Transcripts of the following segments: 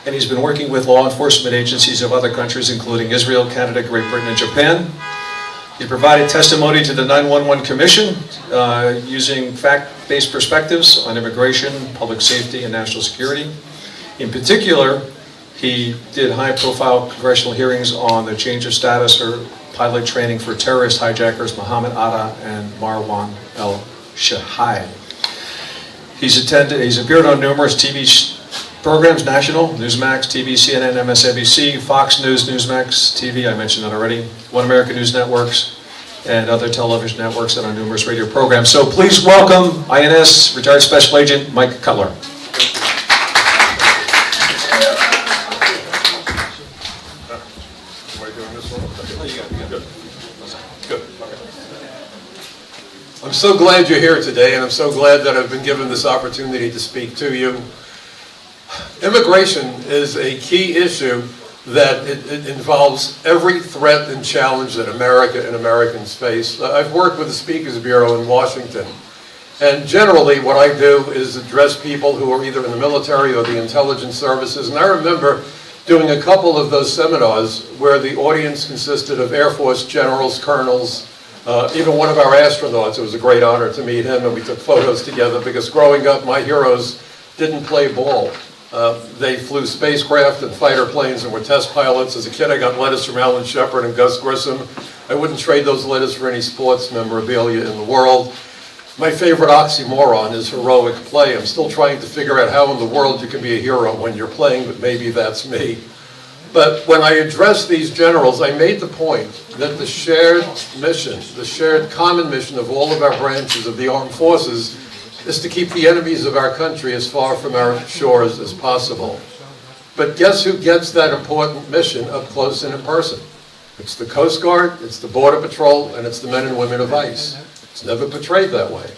and he's been working with law enforcement agencies of other countries, including Israel, Canada, Great Britain, and Japan. He provided testimony to the 911 Commission using fact-based perspectives on immigration, public safety, and national security. In particular, he did high-profile congressional hearings on the change of status for pilot training for terrorist hijackers Mohammed Atta and Marwan el-Shahai. He's appeared on numerous TV programs, national, Newsmax, TV, CNN, MSNBC, Fox News, Newsmax, TV, I mentioned that already, One American News Networks, and other television networks and on numerous radio programs. So please welcome INS Retired Special Agent Mike Cutler. I'm so glad you're here today, and I'm so glad that I've been given this opportunity to speak to you. Immigration is a key issue that it involves every threat and challenge that America and Americans face. I've worked with the Speakers Bureau in Washington, and generally what I do is address people who are either in the military or the intelligence services, and I remember doing a couple of those seminars where the audience consisted of Air Force generals, colonels, even one of our astronauts. It was a great honor to meet him, and we took photos together because growing up, my heroes didn't play ball. They flew spacecraft and fighter planes and were test pilots. As a kid, I got letters from Alan Shepard and Gus Grissom. I wouldn't trade those letters for any sports memorabilia in the world. My favorite oxymoron is heroic play. I'm still trying to figure out how in the world you can be a hero when you're playing, but maybe that's me. But when I addressed these generals, I made the point that the shared mission, the shared common mission of all of our branches of the armed forces is to keep the enemies of our country as far from our shores as possible. But guess who gets that important mission up close and in person? It's the Coast Guard, it's the Border Patrol, and it's the men and women of ICE. It's never portrayed that way.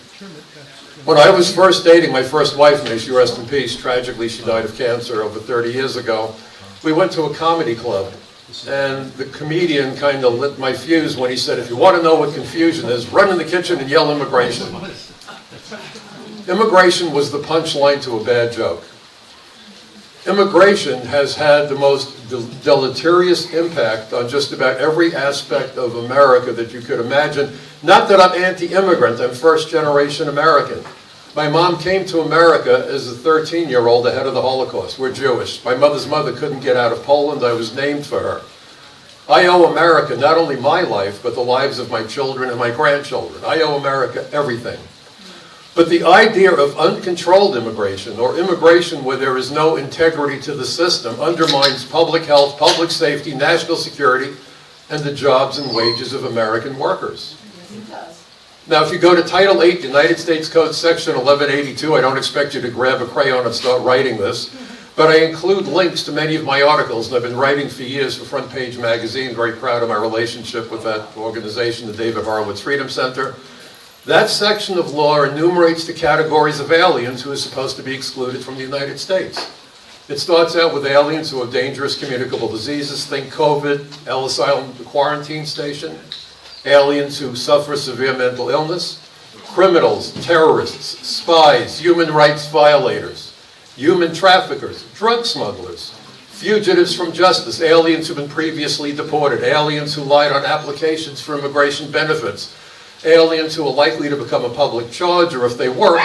When I was first dating my first wife, may she rest in peace, tragically she died of cancer over 30 years ago, we went to a comedy club. And the comedian kind of lit my fuse when he said, if you want to know what confusion is, run in the kitchen and yell immigration. Immigration was the punchline to a bad joke. Immigration has had the most deleterious impact on just about every aspect of America that you could imagine. Not that I'm anti-immigrant, I'm first-generation American. My mom came to America as a 13-year-old ahead of the Holocaust. We're Jewish. My mother's mother couldn't get out of Poland. I was named for her. I owe America not only my life, but the lives of my children and my grandchildren. I owe America everything. But the idea of uncontrolled immigration, or immigration where there is no integrity to the system, undermines public health, public safety, national security, and the jobs and wages of American workers. Now, if you go to Title 8, United States Code Section 1182, I don't expect you to grab a crayon and start writing this, but I include links to many of my articles, and I've been writing for years for Front Page Magazine, very proud of my relationship with that organization, the David Horowitz Freedom Center. That section of law enumerates the categories of aliens who are supposed to be excluded from the United States. It starts out with aliens who have dangerous communicable diseases, think COVID, Ellis Island quarantine station, aliens who suffer severe mental illness, criminals, terrorists, spies, human rights violators, human traffickers, drug smugglers, fugitives from justice, aliens who've been previously deported, aliens who lied on applications for immigration benefits, aliens who are likely to become a public charge, or if they work,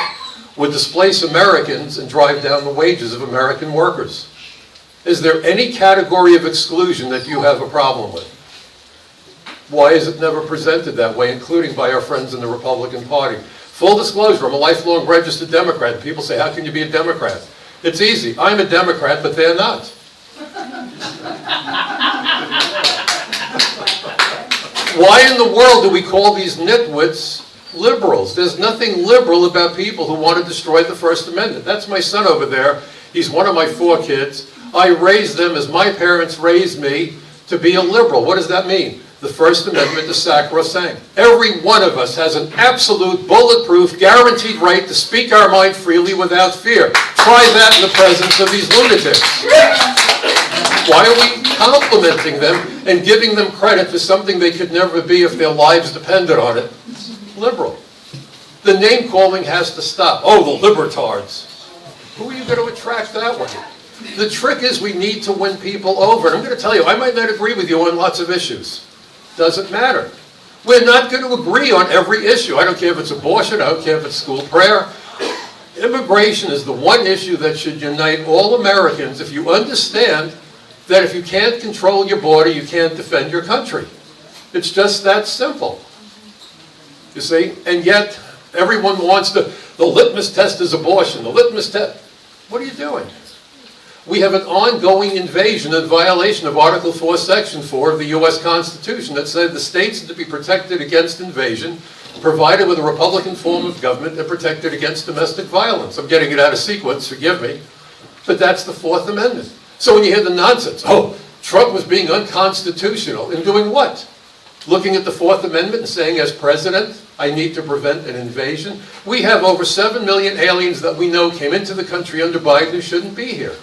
would displace Americans and drive down the wages of American workers. Is there any category of exclusion that you have a problem with? Why is it never presented that way, including by our friends in the Republican Party? Full disclosure, I'm a lifelong registered Democrat. People say, how can you be a Democrat? It's easy. I'm a Democrat, but they're not. Why in the world do we call these nitwits liberals? There's nothing liberal about people who want to destroy the First Amendment. That's my son over there. He's one of my 4 kids. I raised them as my parents raised me to be a liberal. What does that mean? The First Amendment is sacrosanct. Every one of us has an absolute, bulletproof, guaranteed right to speak our mind freely without fear. Try that in the presence of these lunatics. Why are we complimenting them and giving them credit for something they could never be if their lives depended on it? Liberal. The name calling has to stop. Oh, the libertards. Who are you going to attract that way? The trick is we need to win people over. And I'm going to tell you, I might not agree with you on lots of issues. Doesn't matter. We're not going to agree on every issue. I don't care if it's abortion, I don't care if it's school prayer. Immigration is the one issue that should unite all Americans if you understand that if you can't control your border, you can't defend your country. It's just that simple. You see? And yet, everyone wants the litmus test is abortion. The litmus test. What are you doing? We have an ongoing invasion and violation of Article 4, Section 4 of the U.S. Constitution that said the states are to be protected against invasion, provided with a Republican form of government and protected against domestic violence. I'm getting it out of sequence, forgive me, but that's the Fourth Amendment. So when you hear the nonsense, oh, Trump was being unconstitutional, in doing what? Looking at the Fourth Amendment and saying, as president, I need to prevent an invasion. We have over 7 million aliens that we know came into the country under Biden who shouldn't be here.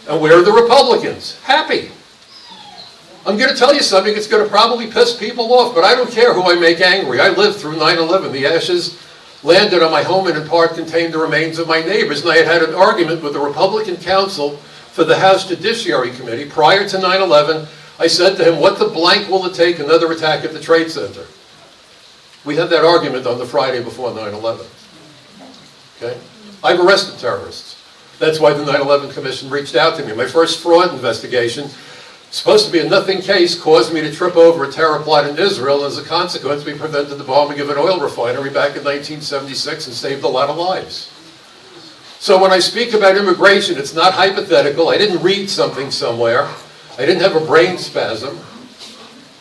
And where are the Republicans? Happy. I'm going to tell you something, it's going to probably piss people off, but I don't care who I make angry. I lived through 9/11. The ashes landed on my home and in part contained the remains of my neighbors. And I had an argument with the Republican counsel for the House Judiciary Committee prior to 9/11. I said to him, what the blank will it take another attack at the Trade Center? We had that argument on the Friday before 9/11. Okay? I've arrested terrorists. That's why the 9/11 Commission reached out to me. My first fraud investigation, supposed to be a nothing case, caused me to trip over a terror plot in Israel. As a consequence, we prevented the bombing of an oil refinery back in 1976 and saved a lot of lives. So when I speak about immigration, it's not hypothetical. I didn't read something somewhere. I didn't have a brain spasm.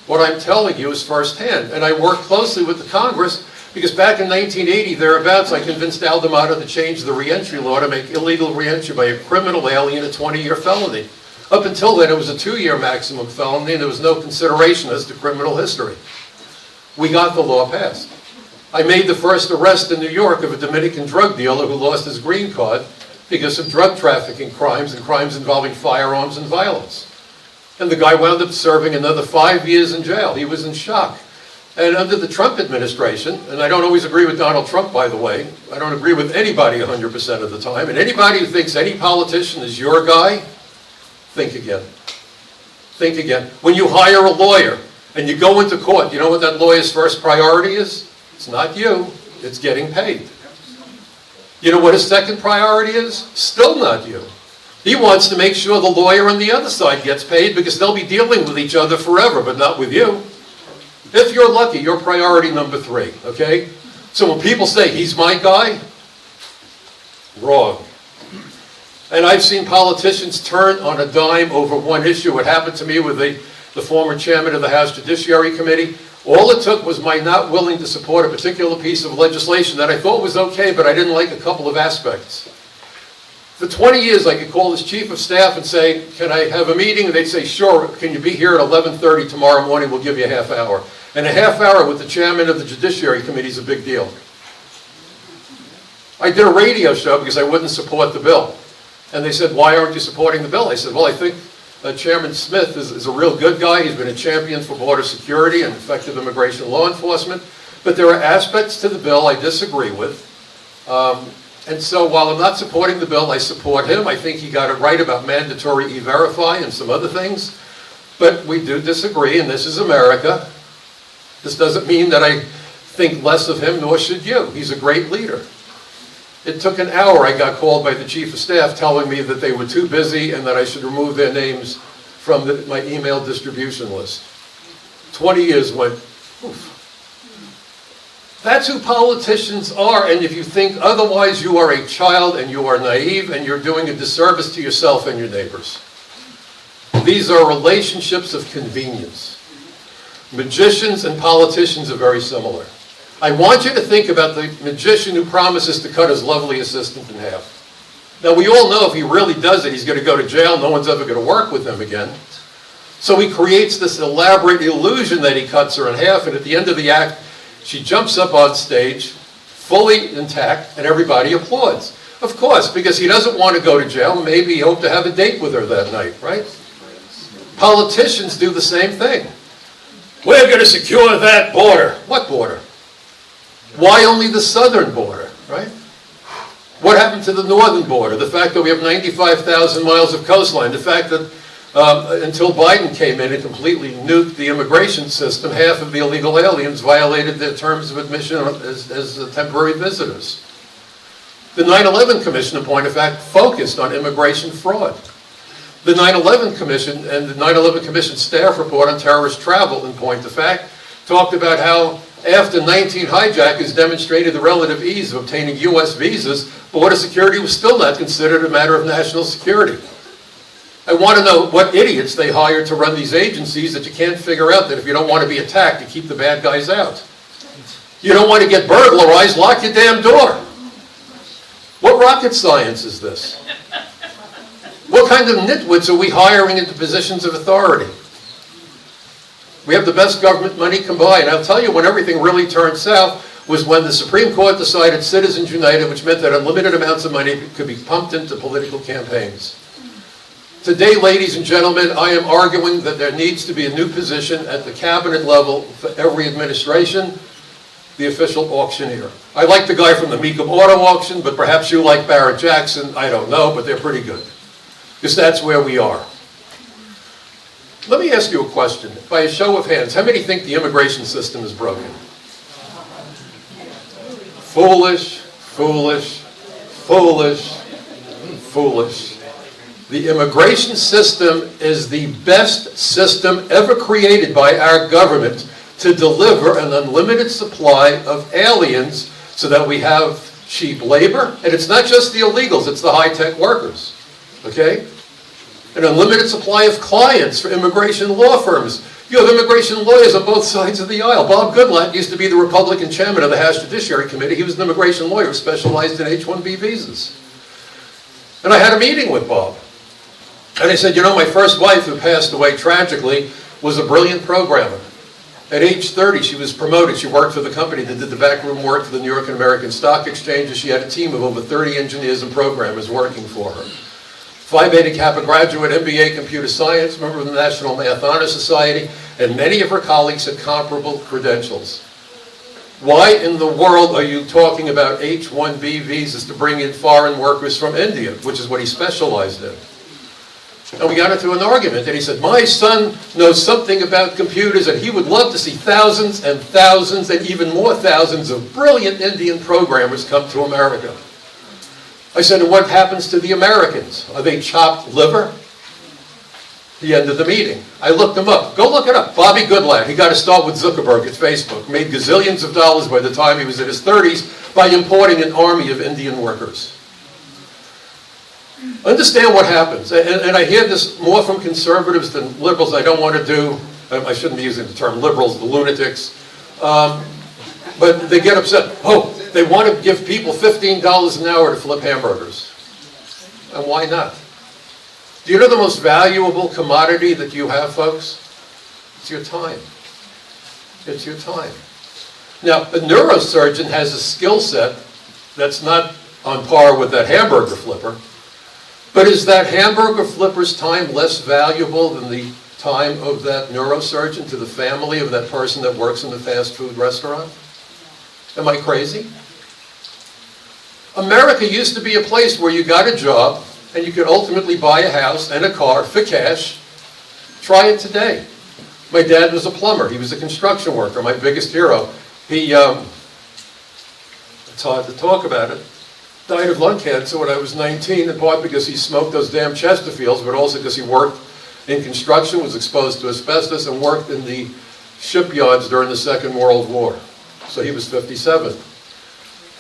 What I'm telling you is firsthand. And I work closely with the Congress because back in 1980, thereabouts, I convinced Al D'Amato to change the reentry law to make illegal reentry by a criminal alien a 20-year felony. Up until then, it was a 2-year maximum felony, and there was no consideration as to criminal history. We got the law passed. I made the first arrest in New York of a Dominican drug dealer who lost his green card because of drug trafficking crimes and crimes involving firearms and violence. And the guy wound up serving another 5 years in jail. He was in shock. And under the Trump administration, and I don't always agree with Donald Trump, by the way, I don't agree with anybody 100% of the time, and anybody who thinks any politician is your guy, think again. Think again. When you hire a lawyer and you go into court, you know what that lawyer's first priority is? It's not you, it's getting paid. You know what his second priority is? Still not you. He wants to make sure the lawyer on the other side gets paid because they'll be dealing with each other forever, but not with you. If you're lucky, you're priority number 3, okay? So when people say, he's my guy, wrong. And I've seen politicians turn on a dime over one issue. It happened to me with the former chairman of the House Judiciary Committee. All it took was my not willing to support a particular piece of legislation that I thought was okay, but I didn't like a couple of aspects. For 20 years, I could call his chief of staff and say, can I have a meeting? And they'd say, sure, can you be here at 11:30 tomorrow morning? We'll give you a half hour. And a half hour with the chairman of the Judiciary Committee is a big deal. I did a radio show because I wouldn't support the bill. And they said, why aren't you supporting the bill? I said, well, I think Chairman Smith is a real good guy. He's been a champion for border security and effective immigration law enforcement. But there are aspects to the bill I disagree with. And so while I'm not supporting the bill, I support him. I think he got it right about mandatory e-verify and some other things. But we do disagree, and this is America. This doesn't mean that I think less of him, nor should you. He's a great leader. It took an hour. I got called by the chief of staff telling me that they were too busy and that I should remove their names from my email distribution list. 20 years went, oof. That's who politicians are, and if you think otherwise, you are a child and you are naive and you're doing a disservice to yourself and your neighbors. These are relationships of convenience. Magicians and politicians are very similar. I want you to think about the magician who promises to cut his lovely assistant in half. Now, we all know if he really does it, he's going to go to jail. No one's ever going to work with him again. So he creates this elaborate illusion that he cuts her in half, and at the end of the act, she jumps up on stage, fully intact, and everybody applauds. Of course, because he doesn't want to go to jail. Maybe he hoped to have a date with her that night, right? Politicians do the same thing. We're going to secure that border. What border? Why only the southern border, right? What happened to the northern border? The fact that we have 95,000 miles of coastline, the fact that until Biden came in and completely nuked the immigration system, half of the illegal aliens violated their terms of admission as temporary visitors. The 9/11 Commission, in point of fact, focused on immigration fraud. The 9/11 Commission and the 9/11 Commission staff report on terrorist travel, in point of fact, talked about how after 19 hijackers demonstrated the relative ease of obtaining U.S. visas, border security was still not considered a matter of national security. I want to know what idiots they hired to run these agencies that you can't figure out that if you don't want to be attacked, you keep the bad guys out. You don't want to get burglarized, lock your damn door. What rocket science is this? What kind of nitwits are we hiring into positions of authority? We have the best government money combined. I'll tell you when everything really turned south was when the Supreme Court decided Citizens United, which meant that unlimited amounts of money could be pumped into political campaigns. Today, ladies and gentlemen, I am arguing that there needs to be a new position at the cabinet level for every administration, the official auctioneer. I like the guy from the Mecum Auto Auction, but perhaps you like Barrett Jackson. I don't know, but they're pretty good. Because that's where we are. Let me ask you a question. By a show of hands, how many think the immigration system is broken? Foolish, foolish, foolish, foolish. The immigration system is the best system ever created by our government to deliver an unlimited supply of aliens so that we have cheap labor. And it's not just the illegals, it's the high-tech workers. Okay? An unlimited supply of clients for immigration law firms. You have immigration lawyers on both sides of the aisle. Bob Goodlatte used to be the Republican chairman of the House Judiciary Committee. He was an immigration lawyer who specialized in H-1B visas. And I had a meeting with Bob. And I said, you know, my first wife, who passed away tragically, was a brilliant programmer. At age 30, she was promoted. She worked for the company that did the backroom work for the New York and American Stock Exchanges. She had a team of over 30 engineers and programmers working for her. Phi Beta Kappa graduate, MBA Computer Science, member of the National Math Honor Society, and many of her colleagues had comparable credentials. Why in the world are you talking about H-1B visas to bring in foreign workers from India, which is what he specialized in? And we got into an argument, and he said, my son knows something about computers, and he would love to see thousands and thousands and even more thousands of brilliant Indian programmers come to America. I said, and what happens to the Americans? Are they chopped liver? The end of the meeting. I looked him up. Go look it up. Bobby Goodlatte. He got to start with Zuckerberg at Facebook. Made gazillions of dollars by the time he was in his 30s by importing an army of Indian workers. Understand what happens. And I hear this more from conservatives than liberals. I don't want to do, I shouldn't be using the term liberals, the lunatics. But they get upset. Oh, they want to give people $15 an hour to flip hamburgers. And why not? Do you know the most valuable commodity that you have, folks? It's your time. It's your time. Now, a neurosurgeon has a skill set that's not on par with that hamburger flipper. But is that hamburger flipper's time less valuable than the time of that neurosurgeon to the family of that person that works in the fast food restaurant? Am I crazy? America used to be a place where you got a job and you could ultimately buy a house and a car for cash. Try it today. My dad was a plumber. He was a construction worker, my biggest hero. He, it's hard to talk about it, died of lung cancer when I was 19, in part because he smoked those damn Chesterfields, but also because he worked in construction, was exposed to asbestos, and worked in the shipyards during the Second World War. So he was 57.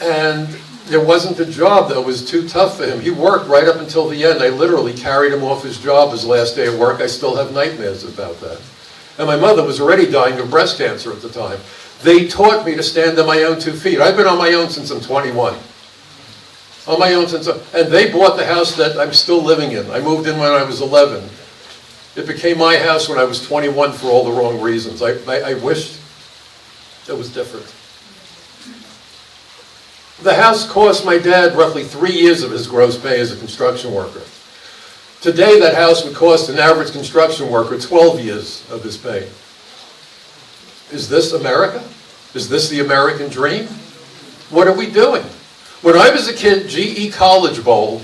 And there wasn't a job that was too tough for him. He worked right up until the end. I literally carried him off his job his last day of work. I still have nightmares about that. And my mother was already dying of breast cancer at the time. They taught me to stand on my own 2 feet. I've been on my own since I'm 21. On my own since, and they bought the house that I'm still living in. I moved in when I was 11. It became my house when I was 21 for all the wrong reasons. I wished it was different. The house cost my dad roughly 3 years of his gross pay as a construction worker. Today, that house would cost an average construction worker 12 years of his pay. Is this America? Is this the American dream? What are we doing? When I was a kid, GE College Bowl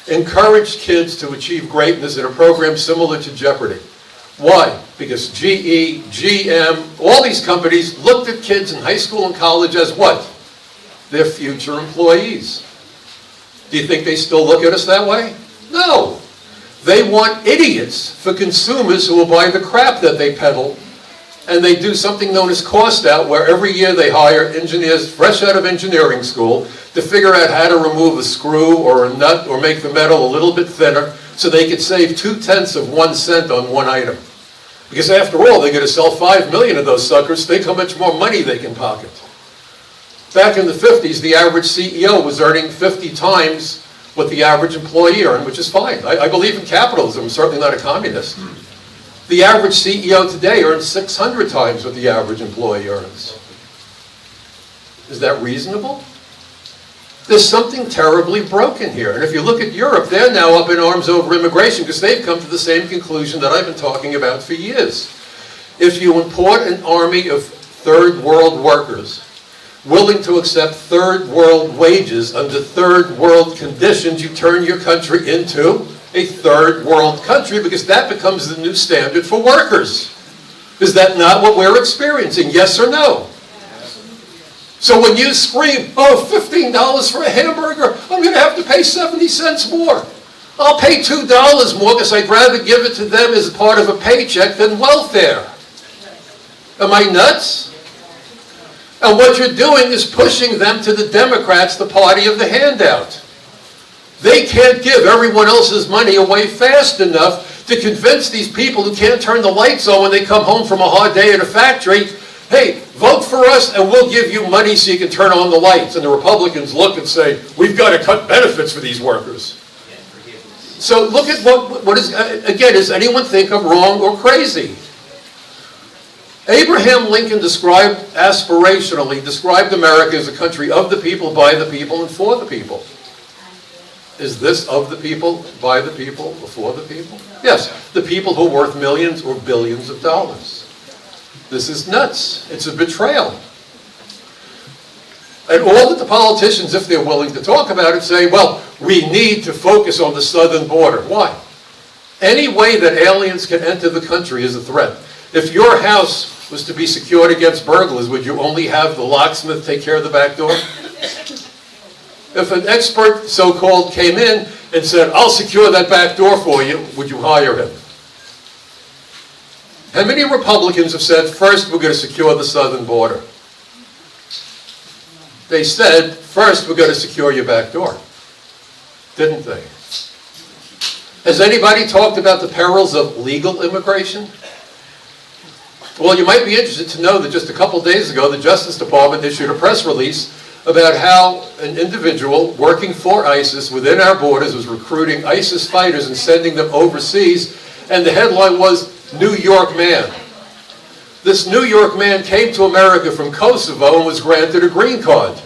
encouraged kids to achieve greatness in a program similar to Jeopardy. Why? Because GE, GM, all these companies looked at kids in high school and college as what? Their future employees. Do you think they still look at us that way? No. They want idiots for consumers who will buy the crap that they peddle, and they do something known as cost out, where every year they hire engineers fresh out of engineering school to figure out how to remove a screw or a nut or make the metal a little bit thinner so they could save 0.2 of 1 cent on one item. Because after all, they're going to sell 5 million of those suckers. Think how much more money they can pocket. Back in the 50s, the average CEO was earning 50 times what the average employee earned, which is fine. I believe in capitalism. I'm certainly not a communist. The average CEO today earns 600 times what the average employee earns. Is that reasonable? There's something terribly broken here. And if you look at Europe, they're now up in arms over immigration because they've come to the same conclusion that I've been talking about for years. If you import an army of third world workers willing to accept third world wages under third world conditions, you turn your country into a third world country because that becomes the new standard for workers. Is that not what we're experiencing? Yes or no? So when you scream, oh, $15 for a hamburger, I'm going to have to pay 70 cents more. I'll pay $2 more because I'd rather give it to them as part of a paycheck than welfare. Am I nuts? And what you're doing is pushing them to the Democrats, the party of the handout. They can't give everyone else's money away fast enough to convince these people who can't turn the lights on when they come home from a hard day at a factory, hey, vote for us and we'll give you money so you can turn on the lights. And the Republicans look and say, we've got to cut benefits for these workers. So look at what is, again, does anyone think I'm wrong or crazy? Abraham Lincoln aspirationally described America as a country of the people, by the people, and for the people. Is this of the people, by the people, for the people? Yes, the people who are worth millions or billions of dollars. This is nuts. It's a betrayal. And all that the politicians, if they're willing to talk about it, say, well, we need to focus on the southern border. Why? Any way that aliens can enter the country is a threat. If your house was to be secured against burglars, would you only have the locksmith take care of the back door? If an expert, so-called, came in and said, I'll secure that back door for you, would you hire him? How many Republicans have said, first we're going to secure the southern border? They said, first we're going to secure your back door. Didn't they? Has anybody talked about the perils of legal immigration? Well, you might be interested to know that just a couple days ago, the Justice Department issued a press release about how an individual working for ISIS within our borders was recruiting ISIS fighters and sending them overseas, and the headline was, New York man. This New York man came to America from Kosovo and was granted a green card.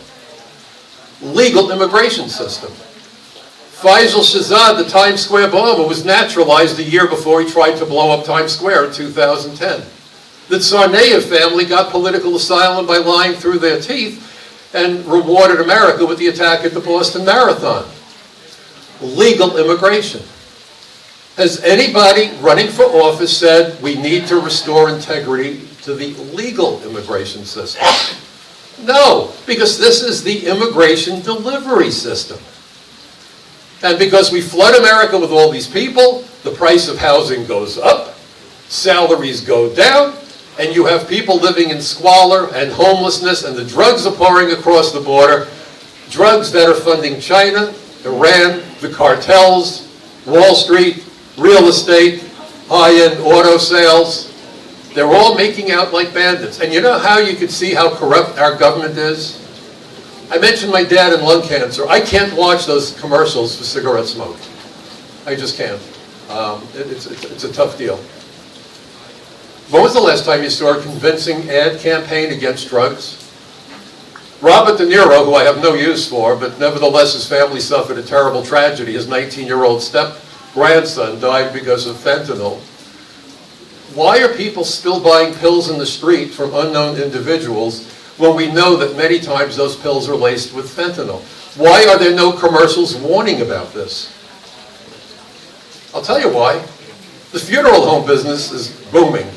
Legal immigration system. Faisal Shahzad, the Times Square bomber, was naturalized a year before he tried to blow up Times Square in 2010. The Tsarnaev family got political asylum by lying through their teeth and rewarded America with the attack at the Boston Marathon. Legal immigration. Has anybody running for office said we need to restore integrity to the legal immigration system? No, because this is the immigration delivery system. And because we flood America with all these people, the price of housing goes up, salaries go down, and you have people living in squalor and homelessness, and the drugs are pouring across the border. Drugs that are funding China, Iran, the cartels, Wall Street, real estate, high-end auto sales. They're all making out like bandits. And you know how you can see how corrupt our government is? I mentioned my dad and lung cancer. I can't watch those commercials for cigarette smoke. I just can't. It's a tough deal. When was the last time you saw a convincing ad campaign against drugs? Robert De Niro, who I have no use for, but nevertheless his family suffered a terrible tragedy. His 19-year-old step-grandson died because of fentanyl. Why are people still buying pills in the street from unknown individuals when we know that many times those pills are laced with fentanyl? Why are there no commercials warning about this? I'll tell you why. The funeral home business is booming.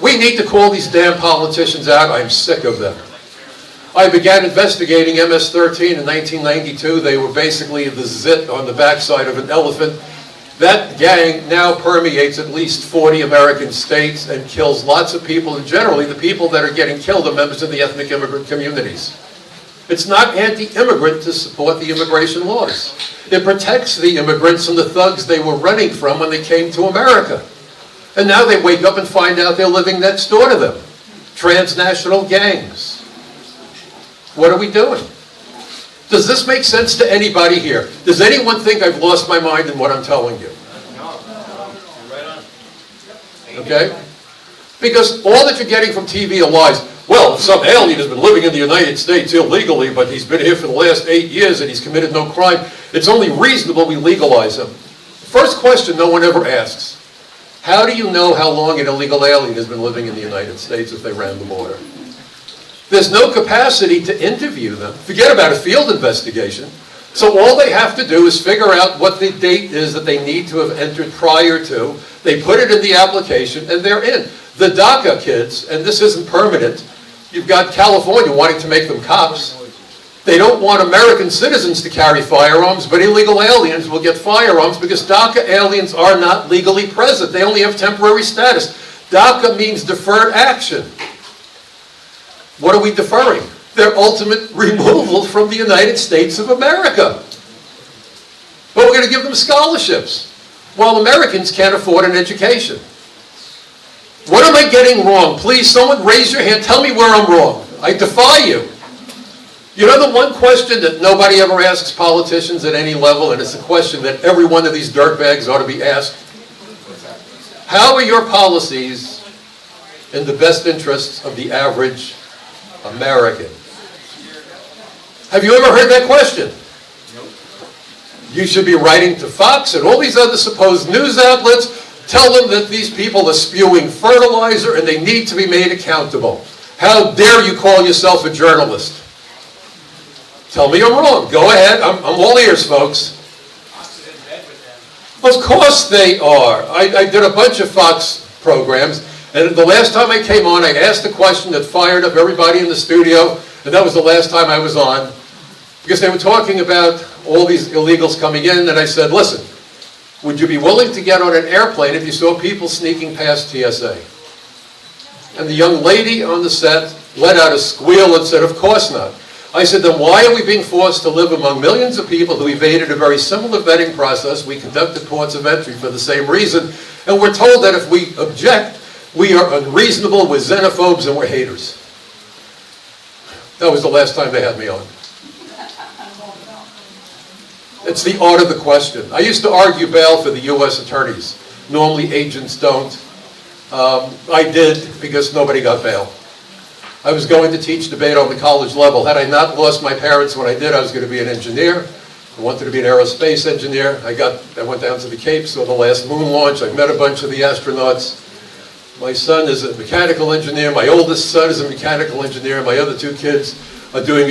We need to call these damn politicians out. I'm sick of them. I began investigating MS-13 in 1992. They were basically the zit on the backside of an elephant. That gang now permeates at least 40 American states and kills lots of people, and generally the people that are getting killed are members of the ethnic immigrant communities. It's not anti-immigrant to support the immigration laws. It protects the immigrants and the thugs they were running from when they came to America. And now they wake up and find out they're living next door to them. Transnational gangs. What are we doing? Does this make sense to anybody here? Does anyone think I've lost my mind in what I'm telling you? No. You're right on. Okay? Because all that you're getting from TV are lies. Well, some alien has been living in the United States illegally, but he's been here for the last 8 years and he's committed no crime. It's only reasonable we legalize him. First question no one ever asks. How do you know how long an illegal alien has been living in the United States if they ran the border? There's no capacity to interview them. Forget about a field investigation. So all they have to do is figure out what the date is that they need to have entered prior to. They put it in the application and they're in. The DACA kids, and this isn't permanent, you've got California wanting to make them cops. They don't want American citizens to carry firearms, but illegal aliens will get firearms because DACA aliens are not legally present. They only have temporary status. DACA means deferred action. What are we deferring? Their ultimate removal from the United States of America. But we're going to give them scholarships, while Americans can't afford an education. What am I getting wrong? Please, someone raise your hand. Tell me where I'm wrong. I defy you. You know the one question that nobody ever asks politicians at any level, and it's a question that every one of these dirtbags ought to be asked? How are your policies in the best interests of the average American? Have you ever heard that question? You should be writing to Fox and all these other supposed news outlets. Tell them that these people are spewing fertilizer and they need to be made accountable. How dare you call yourself a journalist? Tell me I'm wrong. Go ahead. I'm all ears, folks. Of course they are. I did a bunch of Fox programs, and the last time I came on, I asked a question that fired up everybody in the studio, and that was the last time I was on, because they were talking about all these illegals coming in, and I said, listen, would you be willing to get on an airplane if you saw people sneaking past TSA? And the young lady on the set let out a squeal and said, of course not. I said, then why are we being forced to live among millions of people who evaded a very similar vetting process? We conducted ports of entry for the same reason, and we're told that if we object, we are unreasonable, we're xenophobes, and we're haters. That was the last time they had me on. It's the art of the question. I used to argue bail for the U.S. attorneys. Normally agents don't. I did because nobody got bail. I was going to teach debate on the college level. Had I not lost my parents when I did, I was going to be an engineer. I wanted to be an aerospace engineer. I went down to the Cape, saw the last moon launch. I met a bunch of the astronauts. My son is a mechanical engineer. My oldest son is a mechanical engineer. My other two kids are doing